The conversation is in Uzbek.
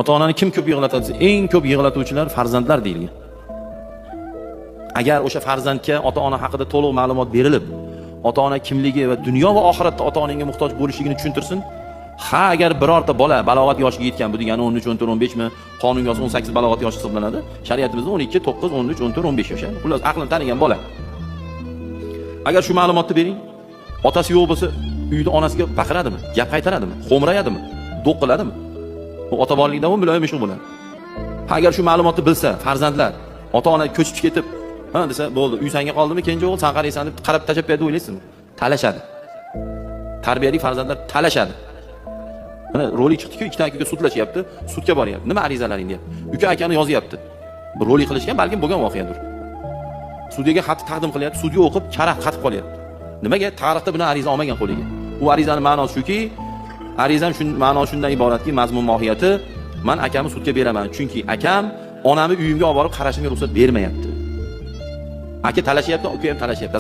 Ota-onani kim ko'p yig'latadi desa, eng ko'p yig'latuvchilar farzandlar deyilgan. Agar o'sha farzandga ota-ona haqida to'liq ma'lumot berilib, ota-ona kimligi va dunyo va oxiratda ota-onaga muhtoj bo'lishligini tushuntirsin. Agar birorta bola balog'at yoshiga yetgan, bu degani 13, 14, 15 mi, qonunga 18 balog'at yoshi hisoblanadi. Shariatimizda 12, 9, 13, 14, 15 yosh. Xullas aqlini tanigan bola. Agar shu ma'lumotni bering, otasi yo'q bo'lsa, uyda onasiga baqiradimi, gap qaytaradimi, xo'mrayadimi, do'q qiladimi? Bu ota borligidan u bilan mashg'ul bo'ladi. Agar shu ma'lumotni bilsa, farzandlar ota-ona ko'chib ketib, ha desa, bo'ldi, uy senga qoldimi, kenja o'g'il, sen qaraysan deb qarab tashab berdi o'ylaysizmi? Talashadi. Tarbiyali farzandlar talashadi. Mana rolik chiqdi-ku, ikkita akaga sudlashyapti, sudga boryapti. Nima arizalaring deyapti. Uka akani yozyapti. Bir rolik qilishgan, balkim bo'lgan voqeadir. Sudyaga xat taqdim qilyapti, sudga o'qib, charaq qatib qolyapti. Nimaga? Tarixda buni ariza olmagan qo'liga. U arizani ma'nosi shuki, arizam ma'nosi shundan iboratki, mazmun mohiyati, men akamni sudga beraman, chunki akam onamni uyimga olib borib qarashimga ruxsat bermayapti. Aka talashyapti, uka ham talashyapti.